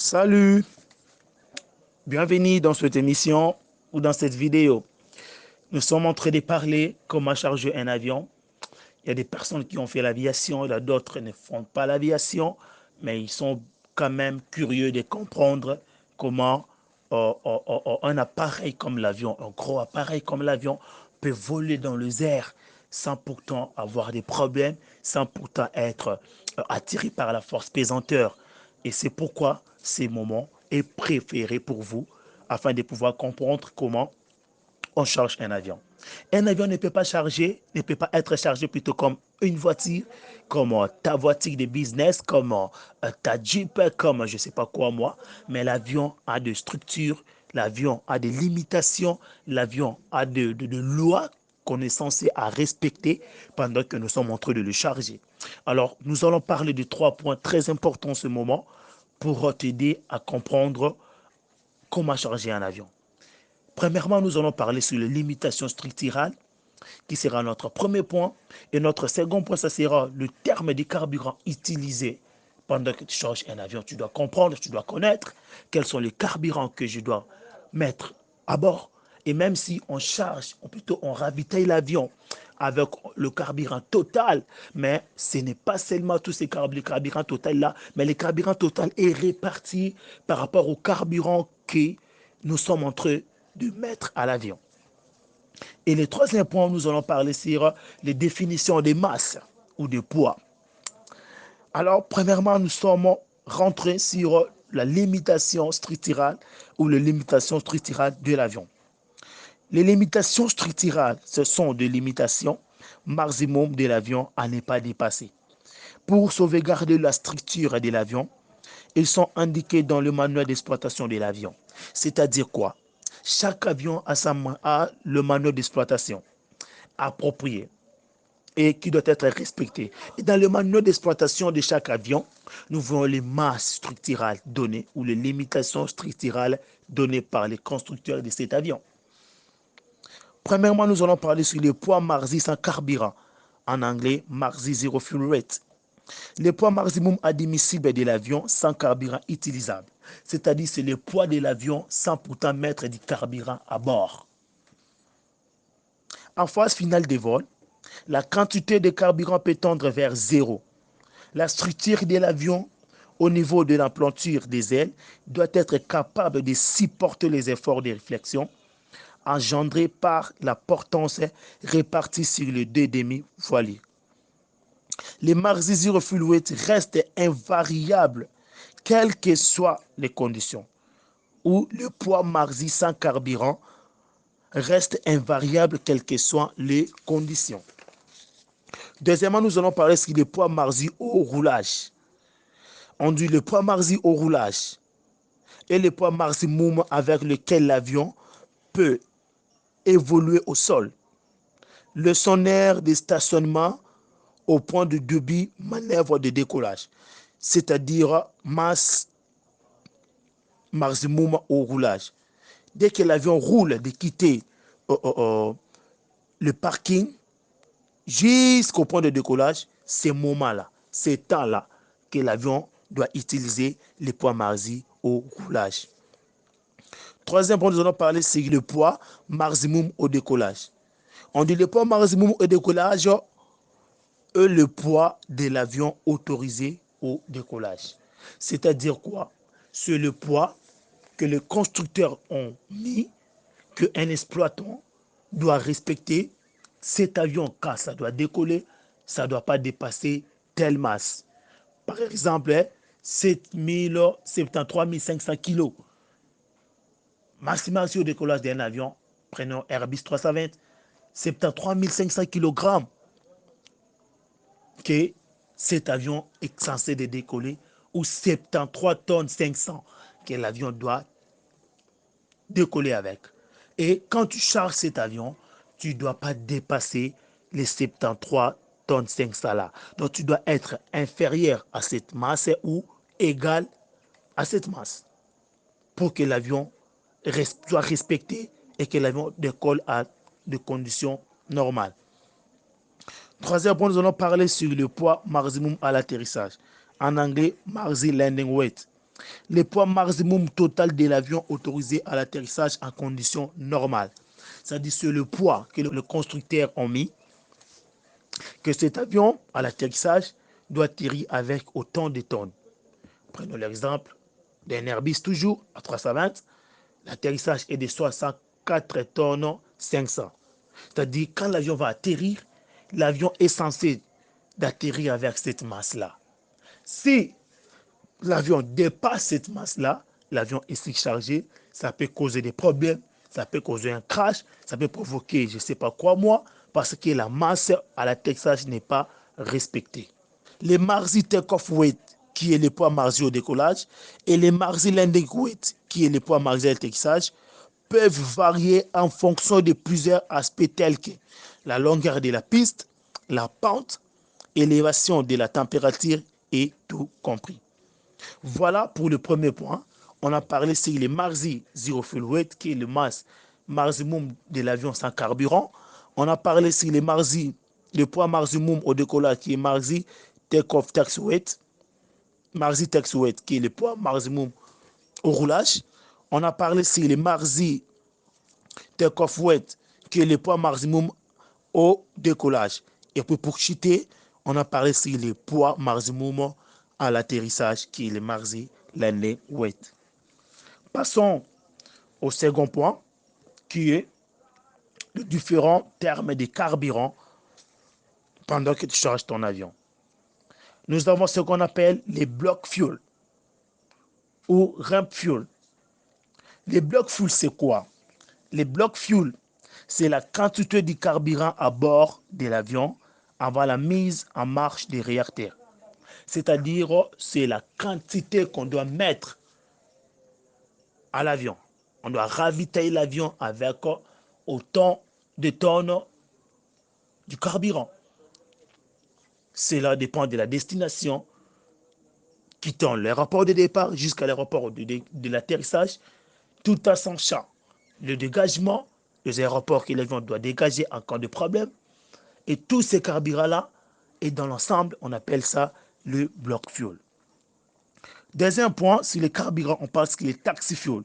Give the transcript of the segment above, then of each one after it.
Salut, bienvenue dans cette émission ou dans cette vidéo. Nous sommes en train de parler comment charger un avion. Il y a des personnes qui ont fait l'aviation, il y a d'autres qui ne font pas l'aviation, mais ils sont quand même curieux de comprendre comment un appareil comme l'avion, un gros appareil comme l'avion, peut voler dans les airs sans pourtant avoir des problèmes, sans pourtant être attiré par la force pesanteur. Et c'est pourquoi ces moments est préféré pour vous, afin de pouvoir comprendre comment on charge un avion. Un avion ne peut pas être chargé plutôt comme une voiture, comme ta voiture de business, comme ta Jeep, comme je ne sais pas quoi moi. Mais l'avion a des structures, l'avion a des limitations, l'avion a de lois qu'on est censé à respecter pendant que nous sommes en train de le charger. Alors, nous allons parler de 3 points très importants en ce moment pour t'aider à comprendre comment charger un avion. Premièrement, nous allons parler sur les limitations structurales, qui sera notre premier point. Et notre second point, ça sera le terme de carburant utilisé pendant que tu charges un avion. Tu dois comprendre, tu dois connaître quels sont les carburants que je dois mettre à bord. Et même si on charge, ou plutôt on ravitaille l'avion avec le carburant total, mais ce n'est pas seulement tous ces carburants total-là, mais le carburant total est réparti par rapport au carburant que nous sommes en train de mettre à l'avion. Et le troisième point, nous allons parler sur les définitions des masses ou des poids. Alors, premièrement, nous sommes rentrés sur la limitation structurale ou les limitations structurales de l'avion. Les limitations structurales, ce sont des limitations maximum de l'avion à ne pas dépasser. Pour sauvegarder la structure de l'avion, ils sont indiqués dans le manuel d'exploitation de l'avion. C'est-à-dire quoi? Chaque avion a le manuel d'exploitation approprié et qui doit être respecté. Et dans le manuel d'exploitation de chaque avion, nous voyons les masses structurales données ou les limitations structurales données par les constructeurs de cet avion. Premièrement, nous allons parler sur le poids maximum sans carburant, en anglais maximum zero fuel rate. Le poids maximum admissible de l'avion sans carburant utilisable, c'est-à-dire c'est le poids de l'avion sans pourtant mettre du carburant à bord. En phase finale de vol, la quantité de carburant peut tendre vers zéro. La structure de l'avion au niveau de la planture des ailes doit être capable de supporter les efforts de réflexion engendrés par la portance répartie sur les deux demi-voiles. Les maxi zero fuel weight restent invariables quelles que soient les conditions, ou le poids maxi sans carburant reste invariable quelles que soient les conditions. Deuxièmement, nous allons parler sur le poids maxi au roulage. On dit le poids maxi au roulage et le poids maximum avec lequel l'avion peut évoluer au sol. Le sonnaire de stationnement au point de débit manœuvre de décollage, c'est-à-dire masse maximum au roulage. Dès que l'avion roule, de quitter le parking jusqu'au point de décollage, ces moments-là, ces temps-là, que l'avion doit utiliser le poids maximum au roulage. Troisième point, nous allons parler, c'est le poids maximum au décollage. On dit le poids maximum au décollage est le poids de l'avion autorisé au décollage. C'est-à-dire quoi? C'est le poids que les constructeurs ont mis, qu'un exploitant doit respecter. Cet avion, quand ça doit décoller, ça ne doit pas dépasser telle masse. Par exemple, 73 500 kg. Maximum sur le décollage d'un avion, prenons Airbus 320, 73 500 kg que cet avion est censé de décoller, ou 73 tonnes 500 que l'avion doit décoller avec. Et quand tu charges cet avion, tu ne dois pas dépasser les 73 tonnes 500 là. Donc tu dois être inférieur à cette masse ou égal à cette masse pour que l'avion soit respecté et que l'avion décolle à des conditions normales. Troisième point, nous allons parler sur le poids maximum à l'atterrissage. En anglais, maximum landing weight. Le poids maximum total de l'avion autorisé à l'atterrissage en conditions normales. C'est-à-dire c'est le poids que le constructeur a mis, que cet avion, à l'atterrissage, doit atterrir avec autant de tonnes. Prenons l'exemple d'un Airbus toujours à 320. L'atterrissage est de 64 tonnes 500. C'est-à-dire quand l'avion va atterrir, l'avion est censé d'atterrir avec cette masse-là. Si l'avion dépasse cette masse-là, l'avion est surchargé, ça peut causer des problèmes, ça peut causer un crash, ça peut provoquer je ne sais pas quoi moi, parce que la masse à l'atterrissage n'est pas respectée. Les marzi take-off weight, qui est le poids marzi au décollage, et les marzi landing weight, qui est le poids marzi à l'atterrissage, peuvent varier en fonction de plusieurs aspects tels que la longueur de la piste, la pente, élévation de la température et tout compris. Voilà pour le premier point. On a parlé sur les marzi zero fuel weight, qui est le masse maximum de l'avion sans carburant. On a parlé sur les marzi, le poids maximum au décollage, qui est marzi take-off taxi weight. Marzi taxi weight, qui est le poids maximum au roulage. On a parlé sur les marzi take-off weight, qui est le poids maximum au décollage. Et puis pour chuter, on a parlé sur le poids maximum à l'atterrissage, qui est le marzi landing weight. Passons au second point, qui est les différents termes de carburant pendant que tu charges ton avion. Nous avons ce qu'on appelle les blocs fuel ou ramp fuel. Les blocs fuel, c'est quoi? Les blocs fuel, c'est la quantité de carburant à bord de l'avion avant la mise en marche des réacteurs. C'est-à-dire, c'est la quantité qu'on doit mettre à l'avion. On doit ravitailler l'avion avec autant de tonnes du carburant. Cela dépend de la destination, quittant l'aéroport de départ jusqu'à l'aéroport de l'atterrissage, tout à son champ. Le dégagement, les aéroports que l'avion doit dégager en cas de problème, et tous ces carburants-là, et dans l'ensemble, on appelle ça le bloc fuel. Deuxième point, sur les carburants, on parle que les taxi fuel.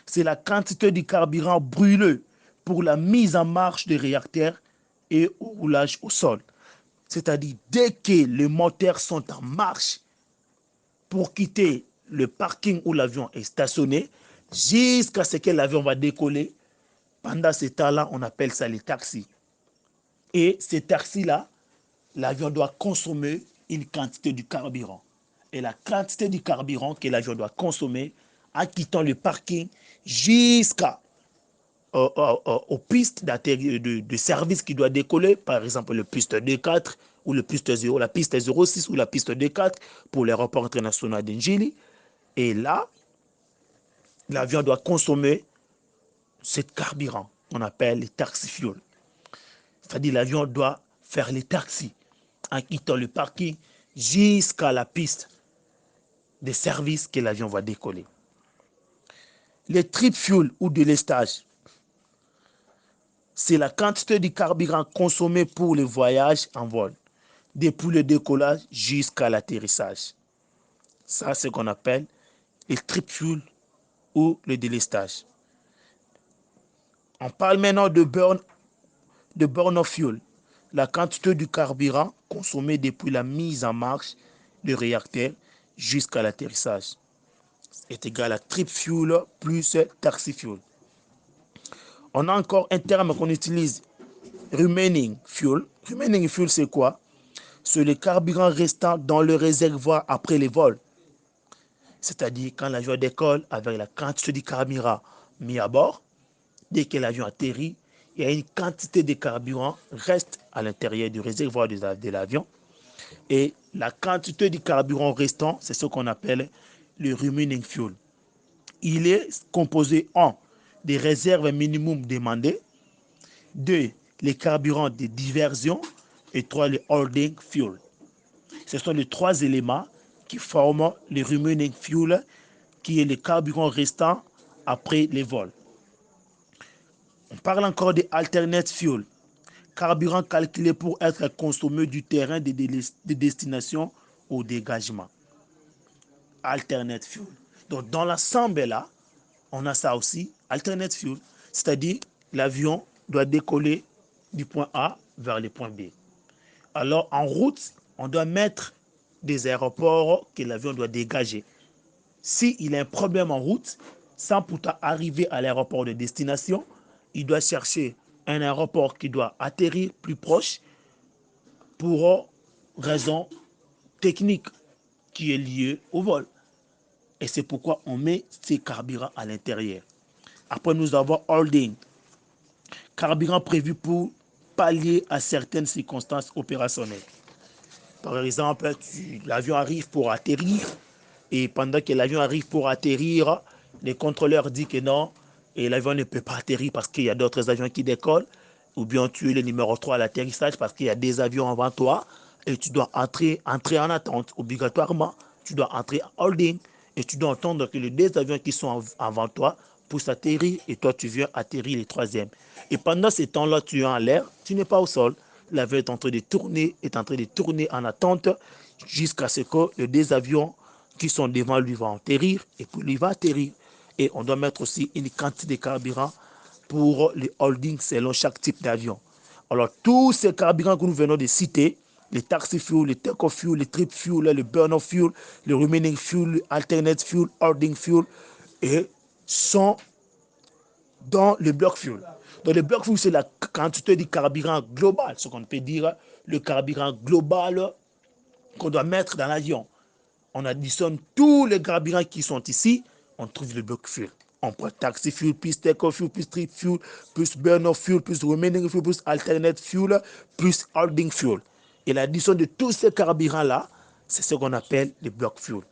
C'est la quantité de carburant brûlé pour la mise en marche des réacteurs et au roulage au sol. C'est-à-dire, dès que les moteurs sont en marche pour quitter le parking où l'avion est stationné, jusqu'à ce que l'avion va décoller, pendant ce temps-là, on appelle ça les taxis. Et ces taxis-là, l'avion doit consommer une quantité de carburant. Et la quantité du carburant que l'avion doit consommer en quittant le parking jusqu'à aux pistes de service qui doit décoller, par exemple le piste D4 ou le piste 0, la piste 06 ou la piste D4 pour l'aéroport international d'Njili. Et là, l'avion doit consommer ce carburant qu'on appelle les taxi fuel. C'est-à-dire l'avion doit faire les taxis en quittant le parking jusqu'à la piste de service que l'avion va décoller. Les trip fuel ou de lestage, c'est la quantité de carburant consommé pour le voyage en vol, depuis le décollage jusqu'à l'atterrissage. Ça, c'est ce qu'on appelle le trip fuel ou le délestage. On parle maintenant de burn of fuel, la quantité du carburant consommé depuis la mise en marche du réacteur jusqu'à l'atterrissage est égal à trip fuel plus taxi fuel. On a encore un terme qu'on utilise, remaining fuel. Remaining fuel, c'est quoi? C'est le carburant restant dans le réservoir après les vols. C'est-à-dire quand l'avion décolle avec la quantité de carburant mis à bord, dès que l'avion atterrit, il y a une quantité de carburant reste à l'intérieur du réservoir de l'avion. Et la quantité de carburant restant, c'est ce qu'on appelle le remaining fuel. Il est composé en des réserves minimum demandées, 2. Les carburants de diversion et 3. Le holding fuel. Ce sont les trois éléments qui forment le remaining fuel, qui est le carburant restant après les vols. On parle encore de alternate fuel, carburant calculé pour être consommé du terrain de destination au dégagement. Alternate fuel. Donc, dans l'ensemble là, on a ça aussi, alternate fuel, c'est-à-dire l'avion doit décoller du point A vers le point B. Alors, en route, on doit mettre des aéroports que l'avion doit dégager. S'il a un problème en route, sans pourtant arriver à l'aéroport de destination, il doit chercher un aéroport qui doit atterrir plus proche pour raison technique qui est liée au vol. Et c'est pourquoi on met ces carburants à l'intérieur. Après, nous avons holding, carburant prévu pour pallier à certaines circonstances opérationnelles. Par exemple, l'avion arrive pour atterrir et pendant que l'avion arrive pour atterrir, les contrôleurs disent que non, et l'avion ne peut pas atterrir parce qu'il y a d'autres avions qui décollent, ou bien tu es le numéro 3 à l'atterrissage parce qu'il y a des avions avant toi et tu dois entrer en attente obligatoirement. Tu dois entrer en holding et tu dois entendre que les deux avions qui sont avant toi poussent atterrir et toi tu viens atterrir les troisièmes. Et pendant ce temps-là, tu es en l'air, tu n'es pas au sol. L'avion est en train de tourner en attente jusqu'à ce que les deux avions qui sont devant lui vont atterrir et puis lui va atterrir. Et on doit mettre aussi une quantité de carburant pour les holdings selon chaque type d'avion. Alors, tous ces carburants que nous venons de citer, les taxi fuel, les take-off fuel, les trip fuel, les burn-off fuel, les remaining fuel, alternate fuel, holding fuel, et sont dans le bloc fuel. Donc, le bloc fuel, c'est la quantité de carburant global, ce qu'on peut dire le carburant global qu'on doit mettre dans l'avion. On additionne tous les carburants qui sont ici, on trouve le bloc fuel. On prend taxi fuel, plus take-off fuel, plus trip fuel, plus burn-off fuel, plus remaining fuel, plus alternate fuel, plus holding fuel. Et l'addition de tous ces carburants-là, c'est ce qu'on appelle le bloc fuel.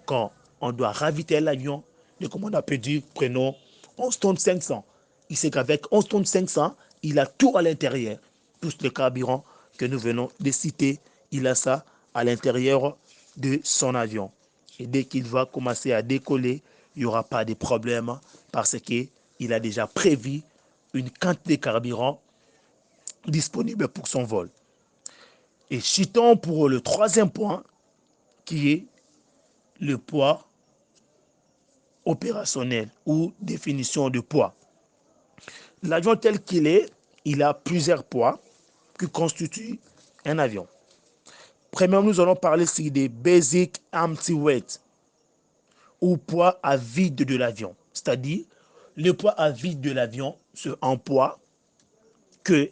Quand on doit ravitailler l'avion, comme on a pu dire, prenons 11 tonnes 500. Il sait qu'avec 11 tonnes 500, il a tout à l'intérieur. Tous les carburants que nous venons de citer, il a ça à l'intérieur de son avion. Et dès qu'il va commencer à décoller, il n'y aura pas de problème parce qu'il a déjà prévu une quantité de carburant disponible pour son vol. Et citons pour le troisième point, qui est le poids opérationnel ou définition de poids. L'avion tel qu'il est, il a plusieurs poids qui constituent un avion. Premièrement, nous allons parler ici des basic empty weight ou poids à vide de l'avion. C'est-à-dire, le poids à vide de l'avion, c'est un poids que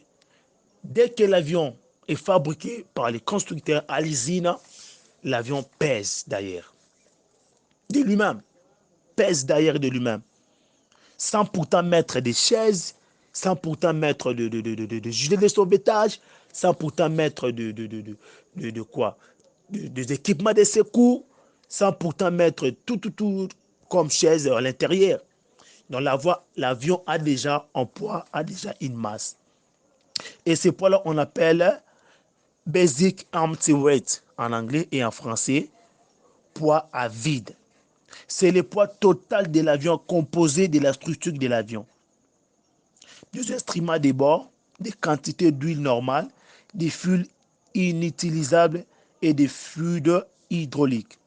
dès que l'avion est fabriqué par les constructeurs à l'usine, l'avion pèse d'ailleurs de lui-même, pèse d'ailleurs de lui-même, sans pourtant mettre des chaises, sans pourtant mettre de gilets de sauvetage, sans pourtant mettre des équipements de secours, sans pourtant mettre tout comme chaise à l'intérieur. Donc l'avion a déjà un poids, a déjà une masse. Et ce poids-là, on appelle basic empty weight en anglais et en français, poids à vide. C'est le poids total de l'avion composé de la structure de l'avion. Des instruments de bord, des quantités d'huile normale, des fuels inutilisables et des fluides hydrauliques.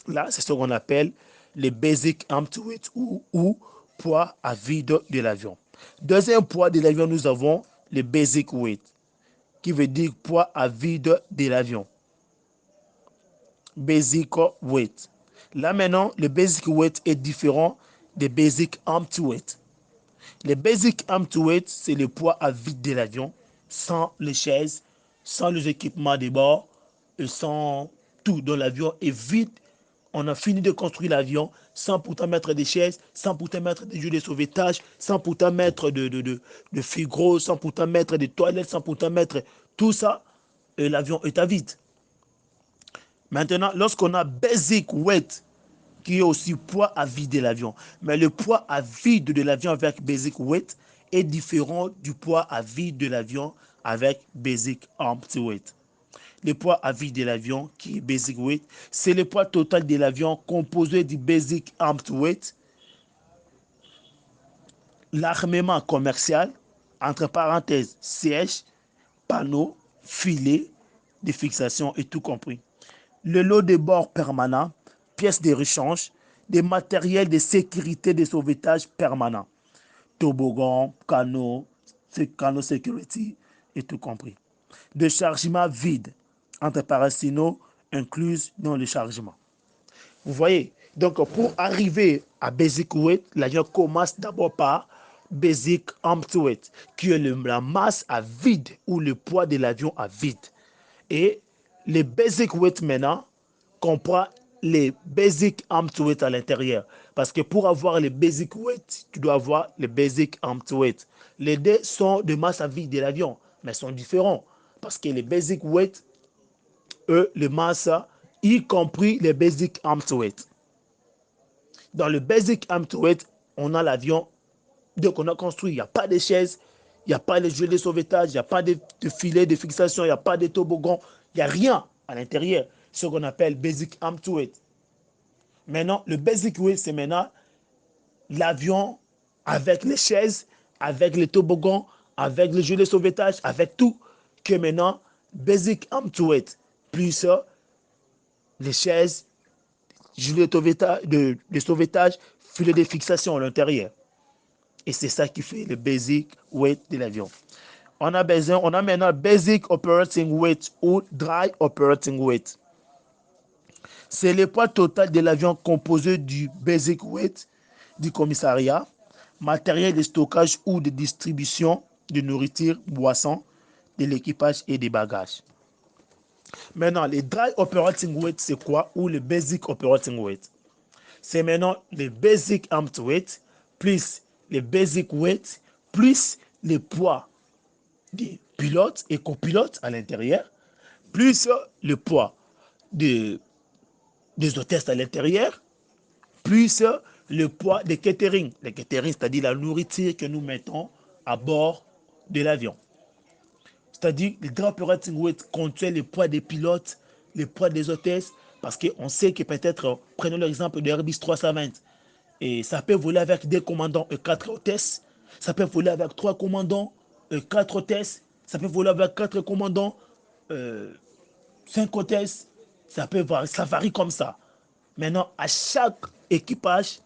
Là, c'est ce qu'on appelle le basic empty weight ou poids à vide de l'avion. Deuxième poids de l'avion, nous avons le basic weight, qui veut dire poids à vide de l'avion. Basic weight. Là maintenant, le basic weight est différent des basic empty weight. Le basic empty weight, c'est le poids à vide de l'avion, sans les chaises, sans les équipements de bord, et sans tout. Donc l'avion est vide. On a fini de construire l'avion sans pourtant mettre des chaises, sans pourtant mettre des jeux de sauvetage, sans pourtant mettre de frigos, sans pourtant mettre des toilettes, sans pourtant mettre tout ça. Et l'avion est à vide. Maintenant, lorsqu'on a basic weight, qui est aussi poids à vide de l'avion. Mais le poids à vide de l'avion avec basic weight est différent du poids à vide de l'avion avec basic empty weight. Le poids à vide de l'avion, qui est basic weight, c'est le poids total de l'avion composé du basic empty weight, l'armement commercial, entre parenthèses, siège, panneaux, filets de fixation et tout compris. Le lot de bord permanent, pièces de rechange, des matériels de sécurité de sauvetage permanent. Toboggan, canaux security et tout compris. De chargement vide, entre parenthèses, incluse dans le chargement. Vous voyez, donc pour arriver à basic weight, l'avion commence d'abord par basic armed weight, qui est la masse à vide ou le poids de l'avion à vide. Et les basic weight maintenant comprend les basic armed weight à l'intérieur. Parce que pour avoir les basic weight, tu dois avoir les basic armed weight. Les deux sont de masse à vide de l'avion, mais sont différents. Parce que les basic weight, eux, les masses, y compris les basic armed weight. Dans le basic armed weight, on a l'avion, dès qu'on a construit, il n'y a pas de chaises, il n'y a pas de gilets de sauvetage, il n'y a pas de filet de fixation, il n'y a pas de toboggan, il n'y a rien à l'intérieur. Ce qu'on appelle basic armed weight. Maintenant, le basic weight, c'est maintenant l'avion avec les chaises, avec les toboggans, avec les gilets de sauvetage, avec tout, que maintenant, basic armed weight, plus les chaises, gilets de sauvetage, filet de fixation à l'intérieur. Et c'est ça qui fait le basic weight de l'avion. On a maintenant basic operating weight ou dry operating weight. C'est le poids total de l'avion composé du basic weight du commissariat, matériel de stockage ou de distribution de nourriture, boissons, de l'équipage et des bagages. Maintenant, les dry operating weight, c'est quoi? Ou le basic operating weight. C'est maintenant le basic armed weight plus le basic weight plus le poids des pilotes et copilotes à l'intérieur, plus le poids des hôtesses à l'intérieur, plus le poids des catering. Le catering, c'est-à-dire la nourriture que nous mettons à bord de l'avion. C'est-à-dire le dry operating weight contient le poids des pilotes, le poids des hôtesses, parce qu'on sait que peut-être, prenons l'exemple de Airbus 320, et ça peut voler avec des commandants et 4 hôtesses, ça peut voler avec 3 commandants et 4 hôtesses, ça peut voler avec 4 commandants, 5 hôtesses, ça varie comme ça. Maintenant, à chaque équipage,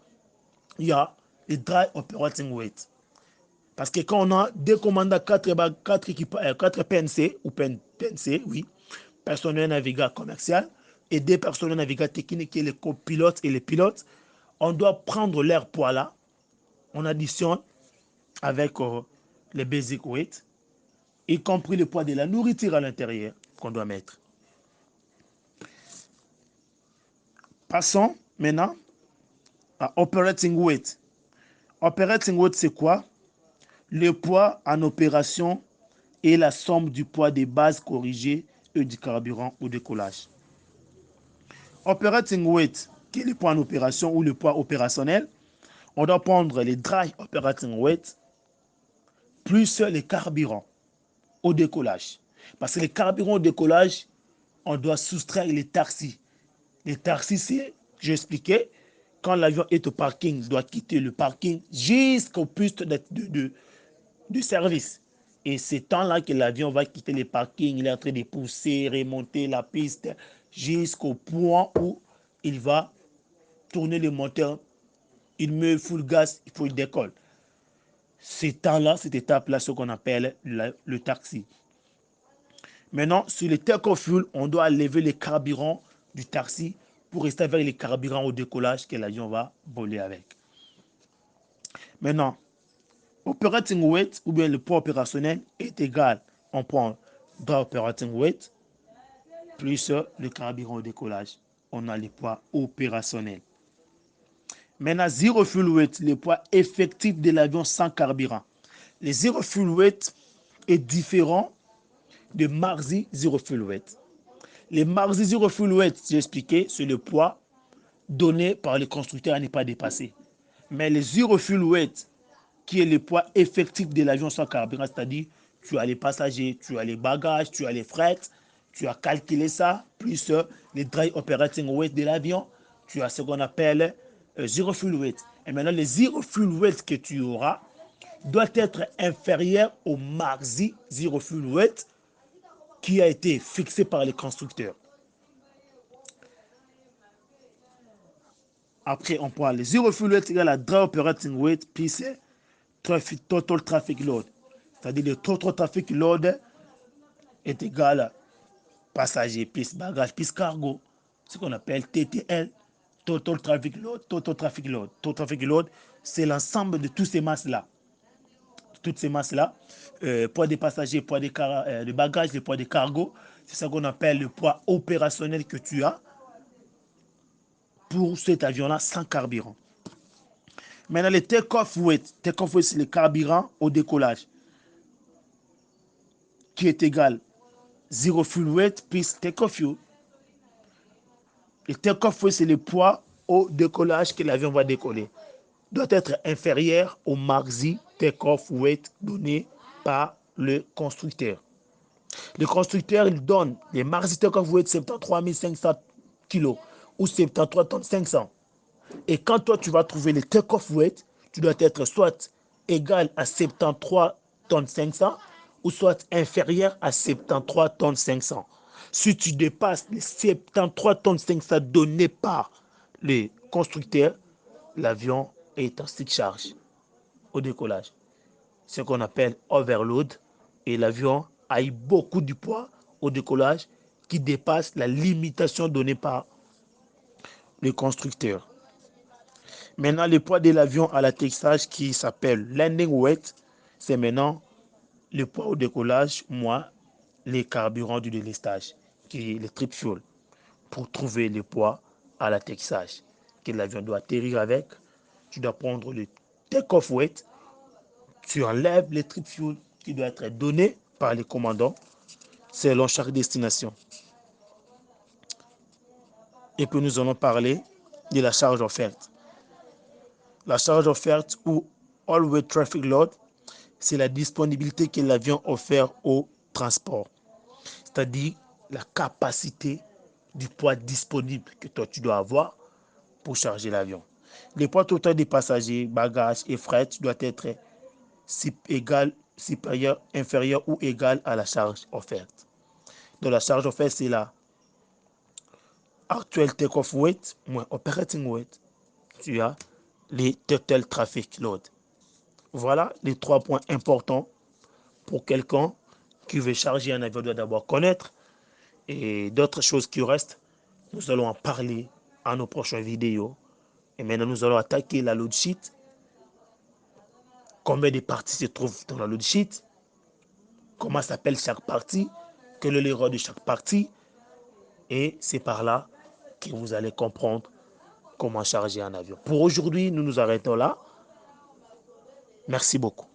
il y a le dry operating weight. Parce que quand on a deux commandants, 4 PNC, ou PNC, oui, personnel navigateur commercial, et deux personnels navigateurs techniques, qui est les copilotes et les pilotes, on doit prendre leur poids là, on additionne avec les basic weight, y compris le poids de la nourriture à l'intérieur qu'on doit mettre. Passons maintenant à operating weight. Operating weight, c'est quoi? Le poids en opération est la somme du poids des bases corrigées et du carburant au décollage. Operating weight, qui est le poids en opération ou le poids opérationnel, on doit prendre les dry operating weight plus les carburants au décollage. Parce que les carburants au décollage, on doit soustraire les taxis. Les taxis, c'est, j'ai expliqué, quand l'avion est au parking, il doit quitter le parking jusqu'au poste de service. Et c'est temps-là que l'avion va quitter le parking, il est en train de pousser, remonter la piste jusqu'au point où il va tourner le moteur, il met full gas, il faut qu'il décolle. Ce temps-là, cette étape-là, ce qu'on appelle le taxi. Maintenant, sur le take-off fuel, on doit lever les carburants du taxi pour rester avec les carburants au décollage que l'avion va voler avec. Maintenant, operating weight ou bien le poids opérationnel est égal. On prend dry operating weight plus le carburant au décollage. On a le poids opérationnel. Maintenant, zero fuel weight, le poids effectif de l'avion sans carburant. Le zero fuel weight est différent de Marzi zero fuel weight. Les Marzi zero fuel weight, j'ai expliqué, c'est le poids donné par le constructeur à ne pas dépasser. Mais le zero fuel weight, qui est le poids effectif de l'avion sans carburant, c'est-à-dire tu as les passagers, tu as les bagages, tu as les frais, tu as calculé ça, plus les dry operating weight de l'avion, tu as ce qu'on appelle zero fuel weight. Et maintenant, le zero fuel weight que tu auras doit être inférieur au Marzi zero fuel weight qui a été fixé par les constructeurs. Après, on parle de zero fuel weight égale à dry operating weight, puis c'est total traffic load. C'est-à-dire le total traffic load est égal à passager plus bagage plus cargo, ce qu'on appelle TTL, total traffic load, total traffic load. Total traffic load, c'est l'ensemble de toutes ces masses-là. Toutes ces masses-là, poids des passagers, poids des bagages, le poids des cargos, c'est ça qu'on appelle le poids opérationnel que tu as pour cet avion-là sans carburant. Maintenant, le take-off weight, c'est le carburant au décollage, qui est égal zero fuel weight plus take-off fuel. Le take-off weight, c'est le poids au décollage que l'avion va décoller. Doit être inférieur au maxi take-off weight donné par le constructeur. Le constructeur, il donne les maxi take-off weight 73 500 kg ou 73 tonnes 500. Et quand toi, tu vas trouver le take-off weight, tu dois être soit égal à 73 tonnes 500 ou soit inférieur à 73 tonnes 500. Si tu dépasses les 73 tonnes 500 donnés par les constructeurs, l'avion est en state charge au décollage. Ce qu'on appelle overload, et l'avion a eu beaucoup de poids au décollage qui dépasse la limitation donnée par le constructeur. Maintenant, le poids de l'avion à l'atterrissage qui s'appelle landing weight, c'est maintenant le poids au décollage moins les carburants du délestage, qui est le trip fuel, pour trouver le poids à l'atterrissage que l'avion doit atterrir avec. Tu dois prendre le take-off weight, tu enlèves le trip fuel qui doit être donné par les commandants selon chaque destination. Et puis nous allons parler de la charge offerte. La charge offerte ou all weight traffic load, c'est la disponibilité que l'avion offert au transport, c'est-à-dire la capacité du poids disponible que toi tu dois avoir pour charger l'avion. Le poids total des passagers, bagages et fret doit être supérieur, inférieur ou égal à la charge offerte. Donc la charge offerte, c'est la actual take-off weight moins operating weight. Tu as les total traffic load. Voilà les 3 points importants pour quelqu'un qui veut charger un avion, doit d'abord connaître. Et d'autres choses qui restent, nous allons en parler à nos prochaines vidéos. Et maintenant, nous allons attaquer la load sheet. Combien de parties se trouvent dans la load sheet? Comment s'appelle chaque partie? Quel est l'erreur de chaque partie? Et c'est par là que vous allez comprendre comment charger un avion. Pour aujourd'hui, nous nous arrêtons là. Merci beaucoup.